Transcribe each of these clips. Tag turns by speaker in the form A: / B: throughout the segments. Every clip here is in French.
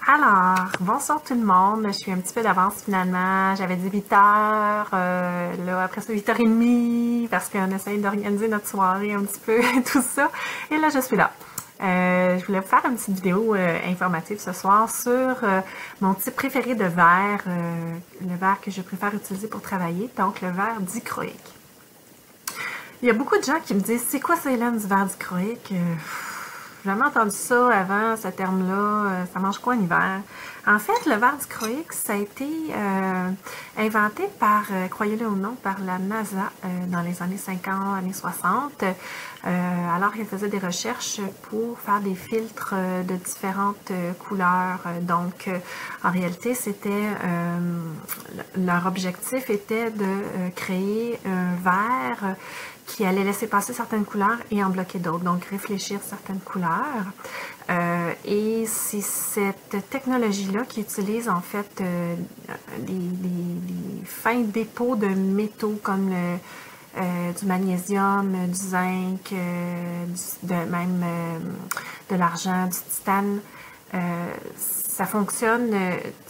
A: Alors, bonsoir tout le monde. Je suis un petit peu d'avance finalement. J'avais dit 8 heures, là après ça 8h30 parce qu'on essaye d'organiser notre soirée un petit peu, tout ça. Et là, je suis là. Je voulais vous faire une petite vidéo informative ce soir sur mon type préféré de verre, le verre que je préfère utiliser pour travailler, donc le verre dichroïque. Il y a beaucoup de gens qui me disent « C'est quoi ça, Hélène, du verre dichroïque? J'ai jamais entendu ça avant, ce terme-là. Ça mange quoi en hiver? » En fait, le verre dichroïque, ça a été inventé par, croyez-le ou non, par la NASA dans les années 50, années 60. Alors qu'ils faisaient des recherches pour faire des filtres de différentes couleurs. Donc, en réalité, c'était leur objectif était de créer un verre qui allait laisser passer certaines couleurs et en bloquer d'autres, donc réfléchir certaines couleurs. Et c'est cette technologie-là qui utilise en fait les fins dépôts de métaux comme du magnésium, du zinc, même de l'argent, du titane. Ça fonctionne,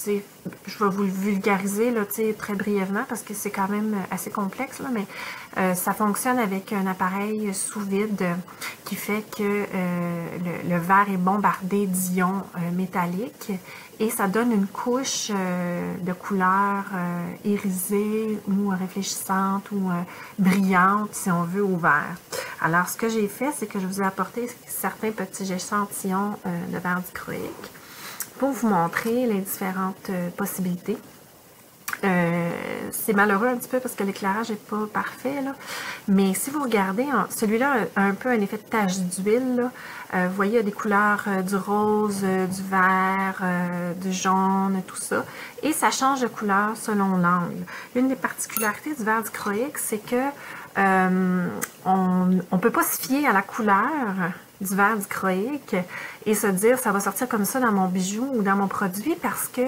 A: je vais vous le vulgariser là, très brièvement parce que c'est quand même assez complexe, là, mais ça fonctionne avec un appareil sous vide qui fait que le verre est bombardé d'ions métalliques et ça donne une couche de couleur irisée ou réfléchissante ou brillante, si on veut, au verre. Alors, ce que j'ai fait, c'est que je vous ai apporté certains petits échantillons de verre dichroïque pour vous montrer les différentes possibilités. C'est malheureux un petit peu parce que l'éclairage n'est pas parfait, là. Mais si vous regardez, celui-là a un peu un effet de tache d'huile. Vous voyez, il y a des couleurs du rose, du vert, du jaune, tout ça. Et ça change de couleur selon l'angle. Une des particularités du verre dichroïque, c'est que on ne peut pas se fier à la couleur du verre dichroïque et se dire ça va sortir comme ça dans mon bijou ou dans mon produit parce que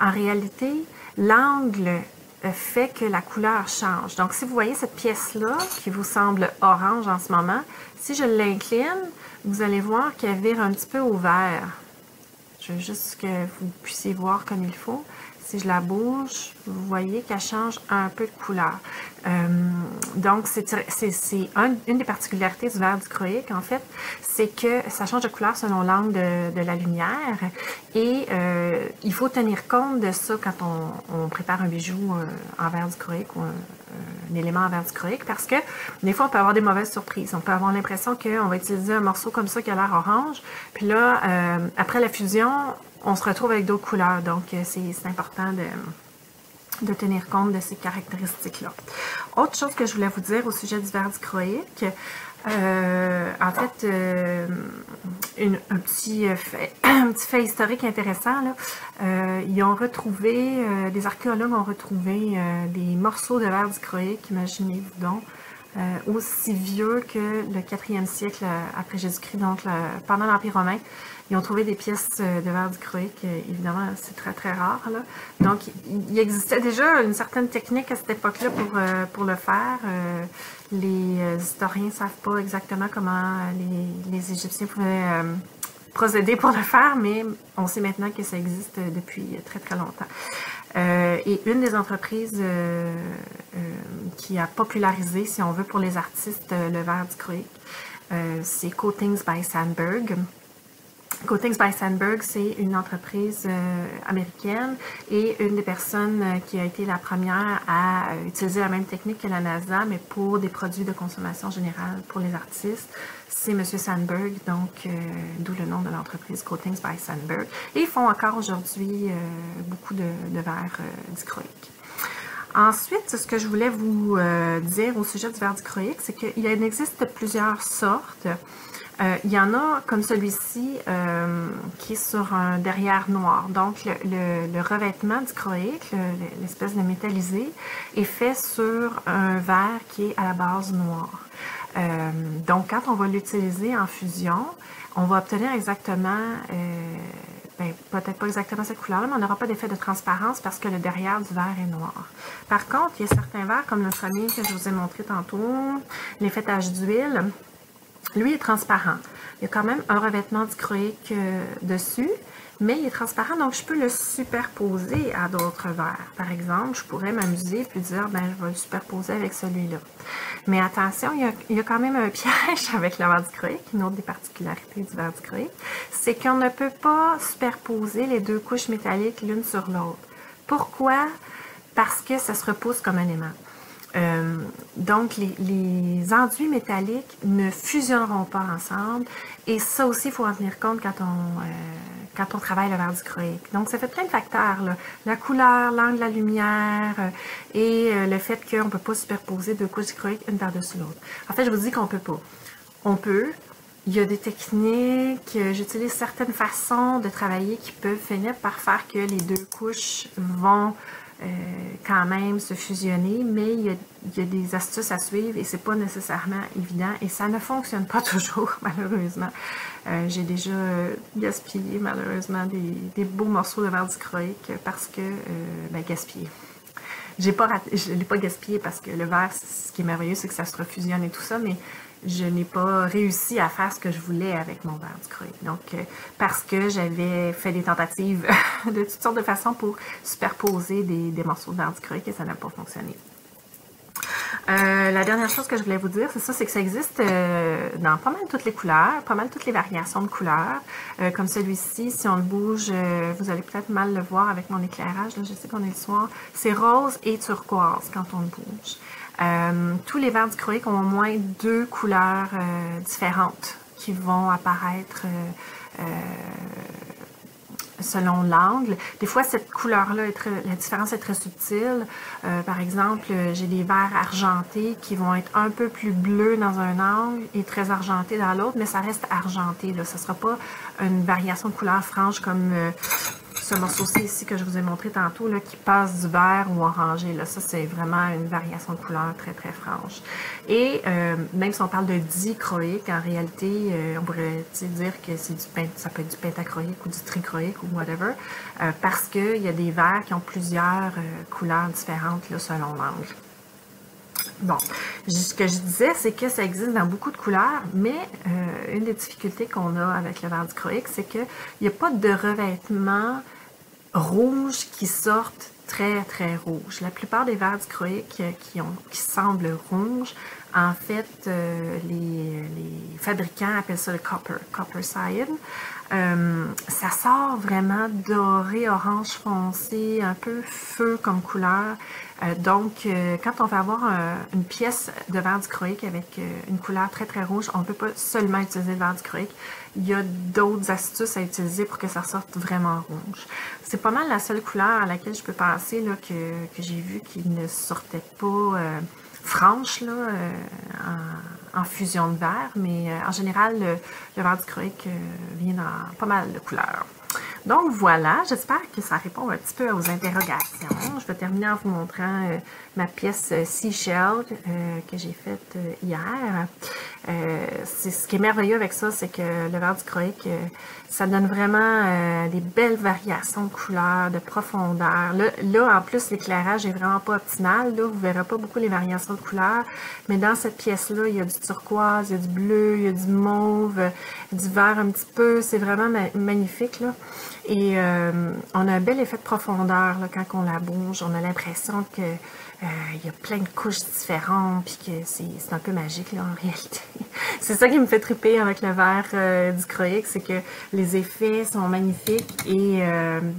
A: en réalité l'angle fait que la couleur change. Donc si vous voyez cette pièce-là qui vous semble orange en ce moment, si je l'incline, vous allez voir qu'elle vire un petit peu au vert. Je veux juste que vous puissiez voir comme il faut. Si je la bouge, vous voyez qu'elle change un peu de couleur. Donc, c'est une des particularités du verre dichroïque, en fait, c'est que ça change de couleur selon l'angle de la lumière et il faut tenir compte de ça quand on prépare un bijou en verre dichroïque ou un élément en verre dichroïque parce que des fois, on peut avoir des mauvaises surprises. On peut avoir l'impression qu'on va utiliser un morceau comme ça qui a l'air orange, puis là, après la fusion, on se retrouve avec d'autres couleurs. Donc, c'est important de tenir compte de ces caractéristiques-là. Autre chose que je voulais vous dire au sujet du verre dichroïque, en fait, un petit fait historique intéressant, là. Ils ont retrouvé, des archéologues ont retrouvé des morceaux de verre dichroïque, imaginez-vous donc, aussi vieux que le 4e siècle après Jésus-Christ, donc pendant l'Empire romain. Ils ont trouvé des pièces de verre dichroïque, évidemment, c'est très très rare, là. Donc, il existait déjà une certaine technique à cette époque-là pour le faire. Les historiens ne savent pas exactement comment les Égyptiens pouvaient procéder pour le faire, mais on sait maintenant que ça existe depuis très très longtemps. Et une des entreprises qui a popularisé, si on veut, pour les artistes, le verre dichroïque, c'est Coatings by Sandberg. Coatings by Sandberg, c'est une entreprise américaine et une des personnes qui a été la première à utiliser la même technique que la NASA, mais pour des produits de consommation générale pour les artistes. C'est M. Sandberg, donc d'où le nom de l'entreprise Coatings by Sandberg. Et ils font encore aujourd'hui beaucoup de verre dichroïque. Ensuite, ce que je voulais vous dire au sujet du verre dichroïque, c'est qu'il existe plusieurs sortes. Il y en a comme celui-ci qui est sur un derrière noir. Donc, le revêtement dichroïque, l'espèce de métallisé, est fait sur un verre qui est à la base noire. Donc, quand on va l'utiliser en fusion, on va obtenir exactement, peut-être pas exactement cette couleur-là, mais on n'aura pas d'effet de transparence parce que le derrière du verre est noir. Par contre, il y a certains verres, comme le premier que je vous ai montré tantôt, l'effet tache d'huile, lui est transparent. Il y a quand même un revêtement dichroïque dessus, mais il est transparent, donc je peux le superposer à d'autres verres. Par exemple, je pourrais m'amuser puis dire, ben, je vais le superposer avec celui-là. Mais attention, il y a quand même un piège avec le verre dichroïque, une autre des particularités du verre dichroïque, c'est qu'on ne peut pas superposer les deux couches métalliques l'une sur l'autre. Pourquoi? Parce que ça se repousse comme un aimant. Donc, les enduits métalliques ne fusionneront pas ensemble. Et ça aussi, il faut en tenir compte quand on travaille le verre dichroïque. Donc, ça fait plein de facteurs, là. La couleur, l'angle de la lumière et le fait qu'on ne peut pas superposer deux couches dichroïques une par-dessus l'autre. En fait, je vous dis qu'on ne peut pas. On peut. Il y a des techniques, j'utilise certaines façons de travailler qui peuvent finir par faire que les deux couches vont quand même se fusionner, mais il y a des astuces à suivre et c'est pas nécessairement évident et ça ne fonctionne pas toujours, malheureusement. J'ai déjà gaspillé, malheureusement, des beaux morceaux de verre dichroïque parce que, gaspillé. Je ne l'ai pas gaspillé parce que le verre, ce qui est merveilleux, c'est que ça se refusionne et tout ça, mais je n'ai pas réussi à faire ce que je voulais avec mon verre dichroïque. Donc, parce que j'avais fait des tentatives de toutes sortes de façons pour superposer des morceaux de verre dichroïque et ça n'a pas fonctionné. La dernière chose que je voulais vous dire, c'est que ça existe dans pas mal toutes les couleurs, pas mal toutes les variations de couleurs. Comme celui-ci, si on le bouge, vous allez peut-être mal le voir avec mon éclairage, là, je sais qu'on est le soir. C'est rose et turquoise quand on le bouge. Tous les verres dichroïques ont au moins deux couleurs différentes qui vont apparaître selon l'angle. Des fois, cette couleur-là, la différence est très subtile. Par exemple, j'ai des verres argentés qui vont être un peu plus bleus dans un angle et très argentés dans l'autre, mais ça reste argenté. Là. Ce ne sera pas une variation de couleur franche comme ce morceau-ci ici que je vous ai montré tantôt, là, qui passe du vert au orangé. Là. Ça, c'est vraiment une variation de couleur très, très franche. Et même si on parle de dichroïque, en réalité, on pourrait dire que ça peut être du pentachroïque ou du trichroïque ou whatever, parce qu'il y a des verres qui ont plusieurs couleurs différentes là, selon l'angle. Bon, ce que je disais, c'est que ça existe dans beaucoup de couleurs, mais une des difficultés qu'on a avec le verre dichroïque, c'est qu'il n'y a pas de revêtement rouge qui sortent très, très rouge. La plupart des verres dichroïques qui semblent rouges, en fait, les fabricants appellent ça le copper cyan. Ça sort vraiment doré, orange foncé, un peu feu comme couleur. Donc, quand on va avoir une pièce de verre dichroïque avec une couleur très très rouge, on ne peut pas seulement utiliser le verre dichroïque. Il y a d'autres astuces à utiliser pour que ça sorte vraiment rouge. C'est pas mal la seule couleur à laquelle je peux penser là, que j'ai vu qui ne sortait pas franche là, en fusion de verre, mais en général, le verre dichroïque vient dans pas mal de couleurs. Donc voilà, j'espère que ça répond un petit peu aux interrogations. Je vais terminer en vous montrant ma pièce Seashell que j'ai faite hier. Ce qui est merveilleux avec ça, c'est que le verre dichroïque, ça donne vraiment des belles variations de couleurs, de profondeur. Là en plus, l'éclairage est vraiment pas optimal. Là, vous verrez pas beaucoup les variations de couleurs, mais dans cette pièce-là, il y a du turquoise, il y a du bleu, il y a du mauve, du vert un petit peu. C'est vraiment magnifique, là. Et on a un bel effet de profondeur là, quand on la bouge. On a l'impression que il y a plein de couches différentes, puis que c'est un peu magique là, en réalité. C'est ça qui me fait triper avec le verre dichroïque, c'est que les effets sont magnifiques et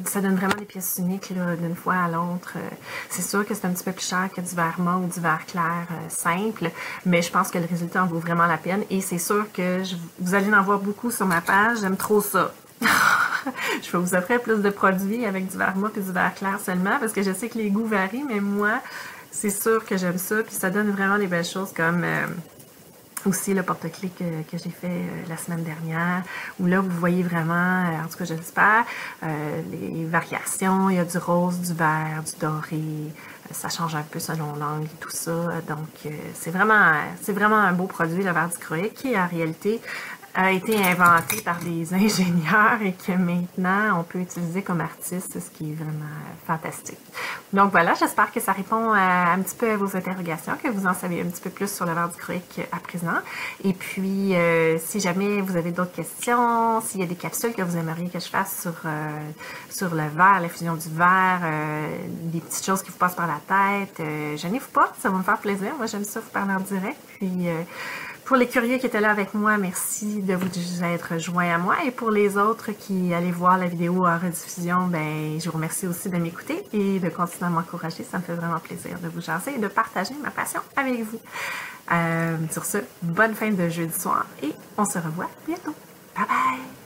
A: ça donne vraiment des pièces uniques d'une fois à l'autre. C'est sûr que c'est un petit peu plus cher que du verre mat ou du verre clair simple, mais je pense que le résultat en vaut vraiment la peine et c'est sûr que vous allez en voir beaucoup sur ma page. J'aime trop ça. Je vais vous offrir plus de produits avec du verre mat et du verre clair seulement parce que je sais que les goûts varient, mais moi, c'est sûr que j'aime ça. Puis ça donne vraiment des belles choses comme aussi le porte-clés que j'ai fait la semaine dernière, où là, vous voyez vraiment, en tout cas, j'espère, les variations. Il y a du rose, du vert, du doré. Ça change un peu selon l'angle et tout ça. Donc, c'est vraiment un beau produit, le verre dichroïque, qui en réalité a été inventé par des ingénieurs et que maintenant on peut utiliser comme artiste, ce qui est vraiment fantastique. Donc voilà, j'espère que ça répond un petit peu à vos interrogations, que vous en savez un petit peu plus sur le verre dichroïque à présent. Et puis, si jamais vous avez d'autres questions, s'il y a des capsules que vous aimeriez que je fasse sur le verre, la fusion du verre, des petites choses qui vous passent par la tête, gênez-vous pas, ça va me faire plaisir. Moi, j'aime ça vous parler en direct. Puis, pour les curieux qui étaient là avec moi, merci de vous être joints à moi. Et pour les autres qui allaient voir la vidéo en rediffusion, ben, je vous remercie aussi de m'écouter et de continuer à m'encourager. Ça me fait vraiment plaisir de vous jaser et de partager ma passion avec vous. Sur ce, bonne fin de jeudi soir et on se revoit bientôt. Bye bye!